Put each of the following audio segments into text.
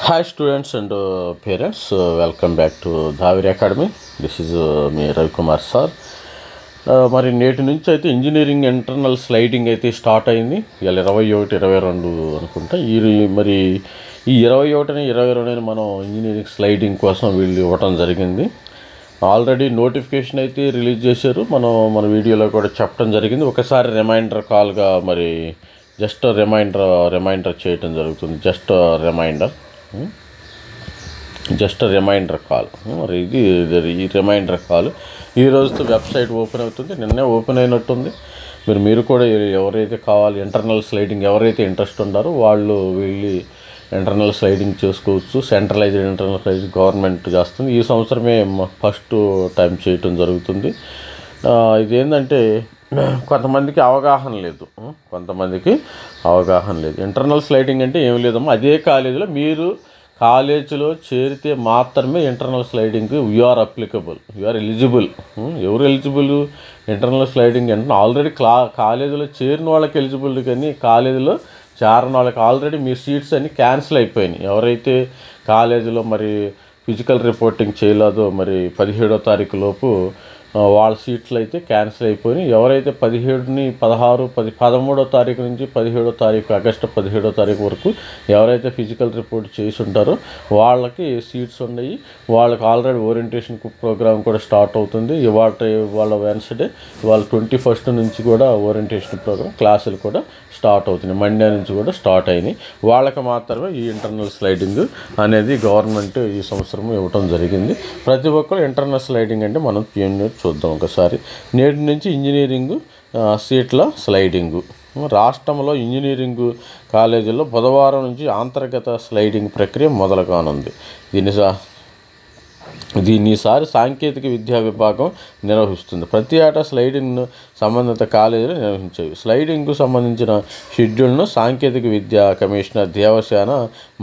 Hi students and parents, welcome back to Dhaviri Academy. This is me Ravi Kumar sir. మరి నేటి నుంచి అయితే engineering internal sliding అయితే start అయింది. ఇవాళ 21, 22 అనుకుంటా. మరి ఈ 21, 22 మనం ఇంజనీరింగ్ స్లైడింగ్ కోసం వీళ్ళు ఇవ్వటం జరిగింది. ఆల్రెడీ నోటిఫికేషన్ అయితే రిలీజ్ చేశారు. మన వీడియోలో కూడా చెప్పడం జరిగింది. ఒకసారి రిమైండర్ కాల్గా మరి జస్ట్ రిమైండర్ చేయటం జరుగుతుంది. Just reminder call. మరి ఈ రిమైండర్ కాల్ ఈ రోజుతో వెబ్సైట్ ఓపెన్ అవుతుంది. నిన్నే ఓపెన్ అయినట్టుంది. మీరు కూడా ఎవరైతే కావాలి ఇంటర్నల్ స్లైడింగ్ ఎవరైతే ఇంట్రెస్ట్ ఉన్నారో వాళ్ళు వెళ్ళి ఇంటర్నల్ స్లైడింగ్ చేసుకోవచ్చు. సెంట్రలైజ్డ్ ఇంటర్నల్ స్లైడింగ్ గవర్నమెంట్ చేస్తుంది. ఈ సంవత్సరమే ఫస్ట్ టైం చేయటం జరుగుతుంది. ఇదేంటంటే కొంతమందికి అవగాహన లేదు. ఇంటర్నల్ స్లైడింగ్ అంటే ఏం లేదమ్మా, అదే కాలేజీలో మీరు కాలేజీలో చేరితే మాత్రమే ఇంటర్నల్ స్లైడింగ్కి యూఆర్ ఎలిజిబుల్. ఎవరు ఎలిజిబుల్ ఇంటర్నల్ స్లైడింగ్ అంటే ఆల్రెడీ కాలేజీలో చేరిన వాళ్ళకి ఎలిజిబుల్, కానీ కాలేజీలో చేరిన వాళ్ళకి ఆల్రెడీ మీ సీట్స్ అన్నీ క్యాన్సిల్ అయిపోయినాయి. ఎవరైతే కాలేజీలో మరి ఫిజికల్ రిపోర్టింగ్ చేయలేదో మరి 17వ తారీఖు లోపు వాళ్ళ సీట్లు అయితే క్యాన్సిల్ అయిపోయినాయి. ఎవరైతే 17ని 13వ తారీఖు నుంచి 17వ తారీఖు ఆగస్టు 17వ తారీఖు వరకు ఎవరైతే ఫిజికల్ రిపోర్ట్ చేసి ఉంటారో వాళ్ళకి సీట్స్ ఉన్నాయి. వాళ్ళకి ఆల్రెడీ ఓరియంటేషన్ ప్రోగ్రామ్ కూడా స్టార్ట్ అవుతుంది. ఇవాళ వెన్స్డే, ఇవాళ 21 నుంచి కూడా ఓరియంటేషన్ ప్రోగ్రామ్ క్లాసులు కూడా స్టార్ట్ అవుతున్నాయి. మండే నుంచి కూడా స్టార్ట్ అయినాయి. వాళ్ళకి మాత్రమే ఈ ఇంటర్నల్ స్లైడింగ్ అనేది గవర్నమెంట్ ఈ సంవత్సరం ఇవ్వటం జరిగింది. ప్రతి ఒక్కరు ఇంటర్నల్ స్లైడింగ్ అంటే మనం చూద్దాం ఒకసారి. నేటి నుంచి ఇంజనీరింగ్ సీట్ల స్లైడింగు. రాష్ట్రంలో ఇంజనీరింగ్ కాలేజీల్లో బుధవారం నుంచి అంతర్గత స్లైడింగ్ ప్రక్రియ మొదలు కానుంది. దీన్ని ఈసారి సాంకేతిక విద్యా విభాగం నిర్వహిస్తుంది. ప్రతి ఏటా స్లైడింగ్ను సంబంధిత కాలేజీలు నిర్వహించేవి. స్లైడింగ్కు సంబంధించిన షెడ్యూల్ను సాంకేతిక విద్యా కమిషనర్ దేవసేన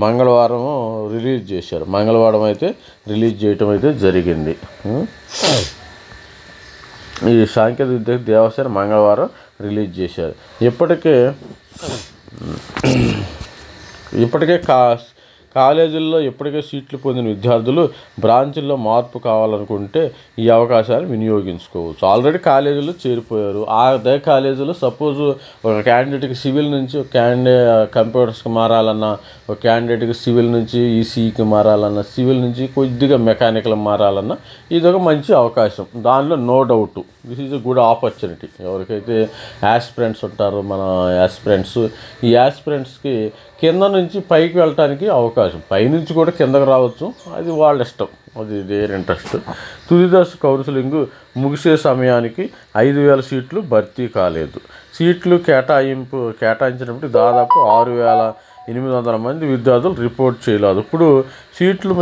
మంగళవారం రిలీజ్ చేయటం అయితే జరిగింది. ఈ సాంకేతిక విద్య దేవసేన మంగళవారం రిలీజ్ చేశారు. ఇప్పటికే కాలేజీల్లో ఇప్పటికే సీట్లు పొందిన విద్యార్థులు బ్రాంచుల్లో మార్పు కావాలనుకుంటే ఈ అవకాశాన్ని వినియోగించుకోవచ్చు. ఆల్రెడీ కాలేజీలో చేరిపోయారు. అదే కాలేజీలో సపోజ్ ఒక క్యాండిడేట్కి సివిల్ నుంచి ఒక కంప్యూటర్స్కి మారాలన్నా, ఒక క్యాండిడేట్కి సివిల్ నుంచి ఈసీఈకి మారాలన్నా, సివిల్ నుంచి కొద్దిగా మెకానికల్ మారాలన్నా ఇదొక మంచి అవకాశం. దానిలో no doubt this is a good opportunity. ఎవరికైతే యాస్పిరెంట్స్ ఉంటారో మన ఈ యాస్పిరెంట్స్కి కింద నుంచి పైకి వెళ్ళటానికి అవకాశం, పైనుంచి కూడా కిందకు రావచ్చు. అది వాళ్ళ ఇష్టం, అది దేర్ ఇంట్రెస్ట్. తుది దశ కౌన్సిలింగ్ ముగిసే సమయానికి 5,000 సీట్లు భర్తీ కాలేదు. సీట్లు కేటాయించినప్పుడు దాదాపు 6,800 మంది విద్యార్థులు రిపోర్ట్ చేయలేదు. ఇప్పుడు సీట్లు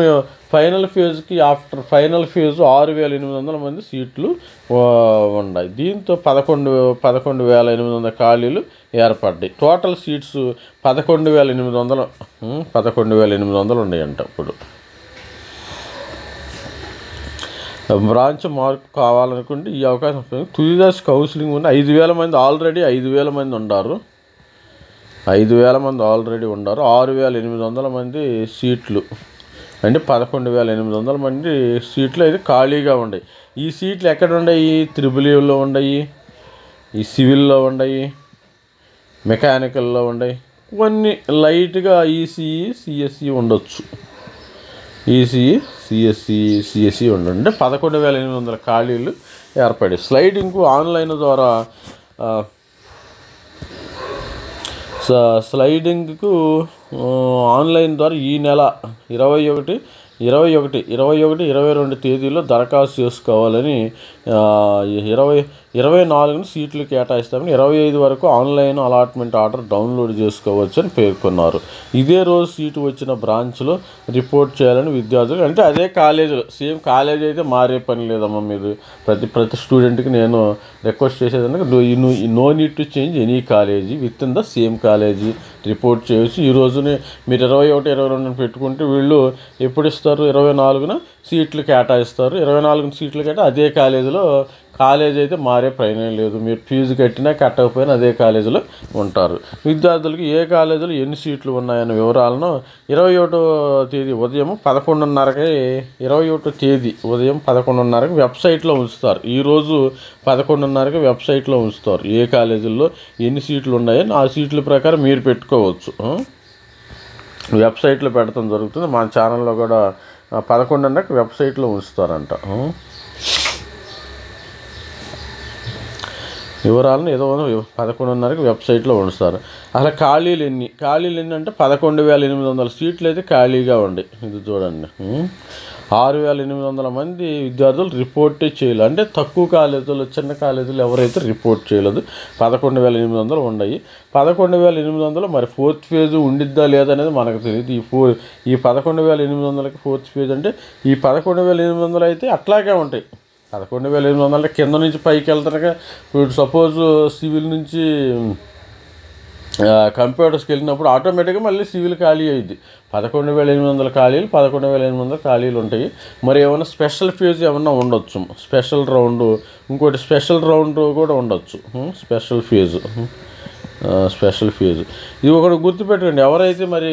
ఫైనల్ ఫేజ్కి ఫైనల్ ఫేజ్ 6,800 మంది సీట్లు ఉన్నాయి. దీంతో 11,800 ఖాళీలు ఏర్పడ్డాయి. టోటల్ సీట్స్ 11,800 ఉన్నాయంట. ఇప్పుడు బ్రాంచ్ మార్పు కావాలనుకుంటే ఈ అవకాశం. తుది దశ కౌన్సిలింగ్ ఉన్న 5,000 మంది ఆల్రెడీ 5,000 మంది ఉన్నారు. 6,800 మంది సీట్లు అంటే 11,800 మంది సీట్లు అయితే ఖాళీగా ఉన్నాయి. ఈ సీట్లు ఎక్కడ ఉన్నాయి? త్రిబుల్-ఏలో ఉన్నాయి, ఈ సివిల్లో ఉన్నాయి, మెకానికల్లో ఉన్నాయి, కొన్ని లైట్గా ఈసీఈ సిఎస్ఈ ఉండొచ్చు. సిఎస్ఈ ఉండండి. అంటే 11,800 ఖాళీలు ఏర్పడాయి. స్లైడింగ్కు ఆన్లైన్ ద్వారా ఈ నెల 21, 22 తేదీలో దరఖాస్తు చేసుకోవాలని 24 సీట్లు కేటాయిస్తామని 25 వరకు ఆన్లైన్ అలాట్మెంట్ ఆర్డర్ డౌన్లోడ్ చేసుకోవచ్చు అని పేర్కొన్నారు. ఇదే రోజు సీటు వచ్చిన బ్రాంచ్లో రిపోర్ట్ చేయాలని విద్యార్థులు, అంటే అదే కాలేజీలో సేమ్ కాలేజీ అయితే మారే పని లేదమ్మా. మీరు ప్రతి స్టూడెంట్కి నేను రిక్వెస్ట్ చేసేదానికి no need to change any college, within the same college report చేయవచ్చు. ఈరోజు రోజుని మీరు 21, 22 పెట్టుకుంటే వీళ్ళు ఎప్పుడు ఇస్తారు? 24న సీట్లు కేటాయిస్తారు. 24న సీట్లు కేటా అదే కాలేజీలో కాలేజ్ అయితే మారే ప్రయోజనం లేదు. మీరు ఫీజు కట్టినా కట్టకపోయినా అదే కాలేజీలో ఉంటారు. విద్యార్థులకు ఏ కాలేజీలో ఎన్ని సీట్లు ఉన్నాయన్న వివరాలను 21వ తేదీ ఉదయం 11:30కి 21వ తేదీ ఉదయం 11:30కి వెబ్సైట్లో ఉంచుతారు. ఈరోజు 11:30కి వెబ్సైట్లో ఉంచుతారు. ఏ కాలేజీల్లో ఎన్ని సీట్లు ఉన్నాయని ఆ సీట్ల ప్రకారం మీరు పెట్టుకోవచ్చు. వెబ్సైట్లో పెడతాం జరుగుతుంది. మా ఛానల్లో కూడా 11:30కి వెబ్సైట్లో ఉంచుతారంట. వివరాలను ఏదో 11:30కి వెబ్సైట్లో ఉంచుతారు. అసలు ఖాళీలు ఎన్ని అంటే 11,800 సీట్లు అయితే ఖాళీగా ఉండి. ఇది చూడండి, 6,800 మంది విద్యార్థులు రిపోర్టే చేయలేదు. అంటే తక్కువ కాలేజీలు, చిన్న కాలేజీలు ఎవరైతే రిపోర్ట్ చేయలేదు. 11,800 ఉన్నాయి. 11,800 మరి ఫోర్త్ ఫేజ్ ఉండిద్దా లేదనేది మనకు తెలియదు. ఈ 11,800కి ఫోర్త్ ఫేజ్ అంటే ఈ 11,800 అయితే అట్లాగే ఉంటాయి. 11,800 కింద నుంచి పైకి వెళ్తారుగా. ఇప్పుడు సపోజ్ సివిల్ నుంచి కంప్యూటర్స్కి వెళ్ళినప్పుడు ఆటోమేటిక్గా మళ్ళీ సివిల్ ఖాళీ అయ్యింది. 11,800 ఖాళీలు, 11,800 ఖాళీలు ఉంటాయి. మరి ఏమైనా స్పెషల్ ఫేజ్ ఏమన్నా ఉండొచ్చు, స్పెషల్ రౌండ్, ఇంకోటి స్పెషల్ రౌండ్ కూడా ఉండొచ్చు. స్పెషల్ ఫీజు ఇది ఒకటి గుర్తుపెట్టుకోండి. ఎవరైతే మరి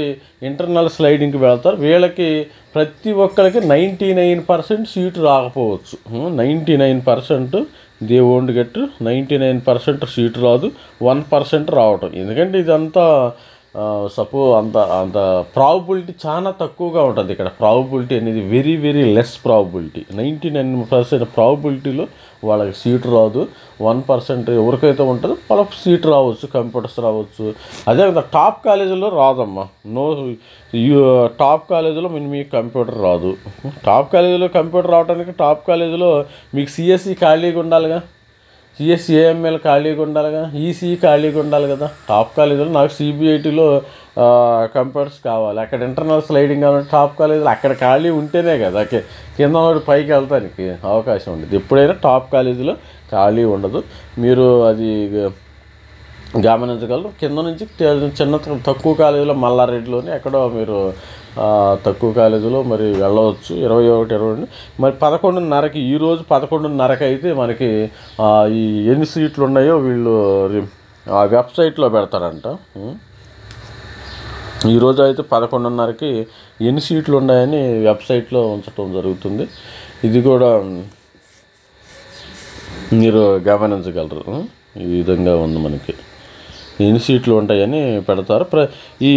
ఇంటర్నల్ స్లైడింగ్కి వెళ్తారో వీళ్ళకి ప్రతి ఒక్కరికి 99% సీటు రాకపోవచ్చు. 99% దే ఓంట్ గెట్ 99% సీటు రాదు, 1% రావటం. ఎందుకంటే ఇదంతా అంత ప్రాబబిలిటీ చాలా తక్కువగా ఉంటుంది. ఇక్కడ ప్రాబబిలిటీ అనేది వెరీ వెరీ లెస్ ప్రాబబిలిటీ. 99% ప్రాబబిలిటీలో వాళ్ళకి సీటు రాదు. 1% ఎవరికైతే ఉంటుందో వాళ్ళకి సీటు రావచ్చు, కంప్యూటర్స్ రావచ్చు. అదేవిధంగా టాప్ కాలేజీలో రాదమ్మా. టాప్ కాలేజీలో మీకు కంప్యూటర్ రాదు. టాప్ కాలేజీలో కంప్యూటర్ రావడానికి టాప్ కాలేజీలో మీకు సిఎస్సి ఖాళీగా ఉండాలిగా, సిఎస్సి ఏఎంఎల్ ఖాళీగా ఉండాలిగా, ఈసీ ఖాళీగా ఉండాలి కదా. టాప్ కాలేజీలో నాకు సిబిఐటీలో కంప్యూటర్స్ కావాలి. అక్కడ ఇంటర్నల్ స్లైడింగ్ కావాలి. టాప్ కాలేజీలో అక్కడ ఖాళీ ఉంటేనే కదా కింద పైకి వెళ్తానికి అవకాశం ఉండదు. ఎప్పుడైనా టాప్ కాలేజీలో ఖాళీ ఉండదు. మీరు అది గమనించగలరు. కింద నుంచి తక్కువ కాలేజీలో మల్లారెడ్డిలోని ఎక్కడో మీరు తక్కువ కాలేజీలో మరి వెళ్ళవచ్చు. 21, 22 మరి 11:30కి ఈరోజు 11:30కి అయితే మనకి ఈ ఎన్ని సీట్లు ఉన్నాయో వీళ్ళు ఆ వెబ్సైట్లో పెడతారంట. ఈరోజు అయితే 11:30కి ఎన్ని సీట్లు ఉన్నాయని వెబ్సైట్లో ఉంచడం జరుగుతుంది. ఇది కూడా మీరు గమనించగలరు. ఈ విధంగా ఉంది మనకి ఎన్ని సీట్లు ఉంటాయని పెడతారు. ఈ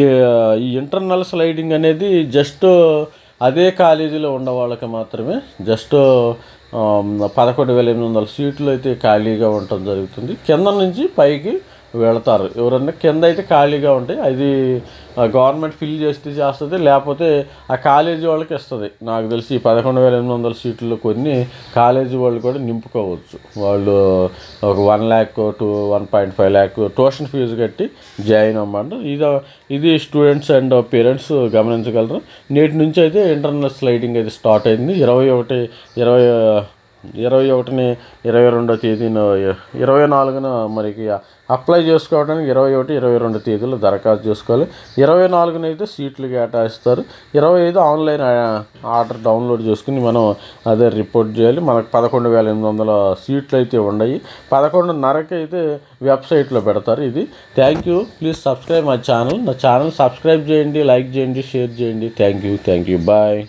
ఇంటర్నల్ స్లైడింగ్ అనేది జస్ట్ అదే కాలేజీలో ఉన్న వాళ్ళకి మాత్రమే. జస్ట్ 11,800 సీట్లు అయితే ఖాళీగా ఉండటం జరుగుతుంది. కింద నుంచి పైకి వెళతారు. ఎవరన్నా కింద అయితే ఖాళీగా ఉంటాయి. అది గవర్నమెంట్ ఫిల్ చేస్తుంది, లేకపోతే ఆ కాలేజీ వాళ్ళకి ఇస్తుంది. నాకు తెలిసి 11,800 సీట్లు కొన్ని కాలేజీ వాళ్ళు కూడా నింపుకోవచ్చు. వాళ్ళు ఒక 1 lakh to 1.5 lakh tuition fee కట్టి జాయిన్ అవ్వమంటారు. ఇది స్టూడెంట్స్ అండ్ పేరెంట్స్ గమనించగలరు. నేటి నుంచి అయితే ఇంటర్నల్ స్లైడింగ్ అయితే స్టార్ట్ అయింది. 21ని 22వ తేదీన 24న మరికి అప్లై చేసుకోవడానికి 21, 22 తేదీలో దరఖాస్తు చేసుకోవాలి. 24న అయితే సీట్లు కేటాయిస్తారు. 25 ఆన్లైన్ ఆర్డర్ డౌన్లోడ్ చేసుకుని మనం అదే రిపోర్ట్ చేయాలి. మనకు 11,800 సీట్లు అయితే ఉన్నాయి. 11:30కి అయితే వెబ్సైట్లో పెడతారు. ఇది thank you. Please subscribe my channel. నా ఛానల్ సబ్స్క్రైబ్ చేయండి, లైక్ చేయండి, షేర్ చేయండి. Thank you. బాయ్.